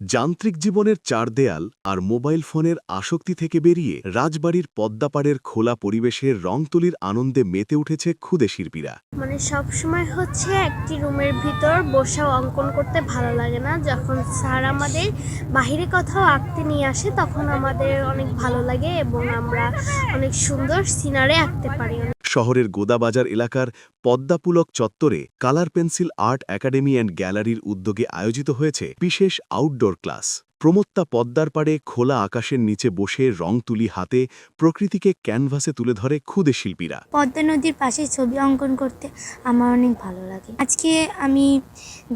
যান্ত্রিক জীবনের চার দেয়াল আর মোবাইল ফোনের আসক্তি থেকে বেরিয়ে রাজবাড়ির পদ্মাপাড়ের খোলা পরিবেশের রং তুলির আনন্দে মেতে উঠেছে ক্ষুদে শিল্পীরা। সব সময় হচ্ছে একটি রুমের ভিতর বসেও অঙ্কন করতে ভালো লাগে না। যখন স্যার আমাদের বাহিরে কোথাও আঁকতে নিয়ে আসে তখন আমাদের অনেক ভালো লাগে এবং আমরা অনেক সুন্দর সিনারি আঁকতে পারি। শহরের গোদাবাজার এলাকার পদ্মাপুলক চত্বরে colour pencil art academy and গ্যালারির উদ্যোগে আয়োজিত হয়েছে বিশেষ আউটডোর ক্লাস। প্রমত্তা পদ্মার পাড়ে খোলা আকাশের নিচে বসে রং তুলি হাতে প্রকৃতিকে ক্যানভাসে তুলে ধরে ক্ষুদে শিল্পীরা। পদ্মা নদীর পাশে ছবি অঙ্কন করতে আমার অনেক ভালো লাগে। আজকে আমি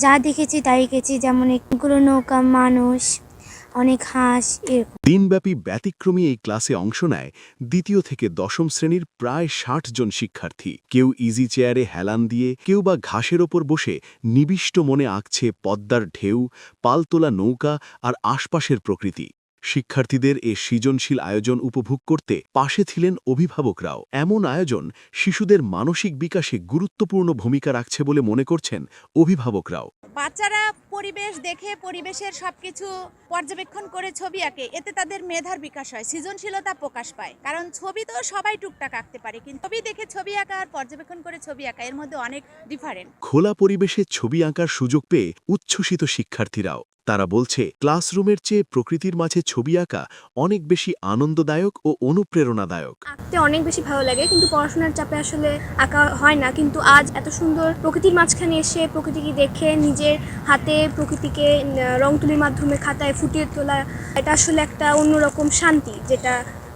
যা দেখেছি তাই এঁকেছি, যেমন একগুলো নৌকা, মানুষ, অনেক হাঁস, এরকম। দিনব্যাপী ব্যতিক্রমী এই ক্লাসে অংশ নেয় দ্বিতীয় থেকে দশম শ্রেণীর প্রায় ৬০ জন শিক্ষার্থী। কেউ ইজি চেয়ারে হেলান দিয়ে, কেউ বা ঘাসের ওপর বসে নিবিষ্ট মনে আঁকছে পদ্মার ঢেউ, পালতোলা নৌকা আর আশপাশের প্রকৃতি। শিক্ষার্থীদের এ সৃজনশীল আয়োজন উপভোগ করতে পাশে ছিলেন অভিভাবকরাও। এমন আয়োজন শিশুদের মানসিক বিকাশে গুরুত্বপূর্ণ ভূমিকা রাখছে বলে মনে করছেন অভিভাবকরাও। বাচ্চারা পরিবেশ দেখে পরিবেশের সবকিছু পর্যবেক্ষণ করে ছবি আঁকে, এতে তাদের মেধার বিকাশ হয়, সৃজনশীলতা প্রকাশ পায়। কারণ ছবি তো সবাই টুকটাক আঁকতে পারে, কিন্তু ছবি দেখে ছবি আঁকা আর পর্যবেক্ষণ করে ছবি আঁকা এর মধ্যে অনেক ডিফারেন্ট। খোলা পরিবেশে ছবি আঁকার সুযোগ পেয়ে উচ্ছ্বসিত শিক্ষার্থীরাও। তারা বলছে, ক্লাসরুমের চেয়ে প্রকৃতির মাঝে ছবি আঁকা অনেক বেশি আনন্দদায়ক ও অনুপ্রেরণাদায়ক। আঁকতে অনেক বেশি ভালো লাগে, কিন্তু পড়াশোনার চাপে আসলে আঁকা হয় না। কিন্তু আজ এত সুন্দর প্রকৃতির মাঝখানে এসে প্রকৃতিকে দেখে নিজের হাতে প্রকৃতিকে রং তুলির মাধ্যমে খাতায় ফুটিয়ে তোলা, এটা আসলে একটা অন্যরকম শান্তি, যেটা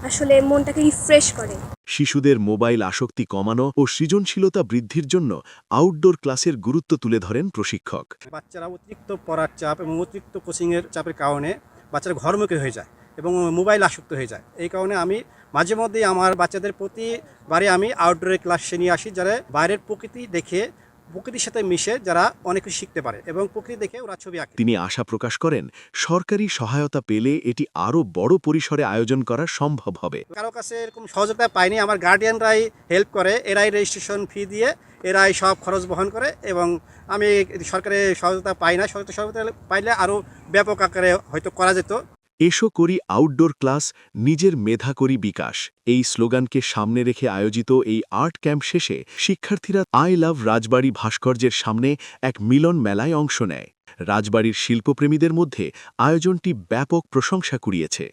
আসলে মনটাকে রিফ্রেশ করে। শিশুদের মোবাইল আসক্তি কমানো ও সৃজনশীলতা বৃদ্ধির জন্য আউটডোর ক্লাসের গুরুত্ব তুলে ধরেন প্রশিক্ষক। বাচ্চারা অতিরিক্ত পড়ার চাপ এবং অতিরিক্ত কোচিংয়ের চাপের কারণে বাচ্চারা ঘরমুখী হয়ে যায় এবং মোবাইল আসক্ত হয়ে যায়। এই কারণে আমি মাঝে মধ্যেই আমার বাচ্চাদের প্রতিবারে আমি আউটডোরে ক্লাসে নিয়ে আসি, যারা বাইরের প্রকৃতি দেখে, প্রকৃতির সাথে মিশে যারা অনেক কিছু শিখতে পারে এবং প্রকৃতি দেখে ওরা ছবি আঁকে। তিনি আশা প্রকাশ করেন, সরকারি সহায়তা পেলে এটি আরও বড় পরিসরে আয়োজন করা সম্ভব হবে। কারো কাছে এরকম সহযোগিতা পাইনি, আমার গার্ডিয়ানরাই হেল্প করে, এরাই রেজিস্ট্রেশন ফি দিয়ে এরাই সব খরচ বহন করে এবং আমি সরকারের সহায়তা পাই না। সরকারি সহায়তা পাইলে আরও ব্যাপক আকারে হয়তো করা যেত। এসো করি আউটডোর ক্লাস, নিজের মেধা করি বিকাশ, এই স্লোগানকে সামনে রেখে আয়োজিত এই আর্ট ক্যাম্প শেষে শিক্ষার্থীরা আই লাভ রাজবাড়ি ভাস্কর্যের সামনে এক মিলন মেলায় অংশ নেয়। রাজবাড়ির শিল্পপ্রেমীদের মধ্যে আয়োজনটি ব্যাপক প্রশংসা কুড়িয়েছে।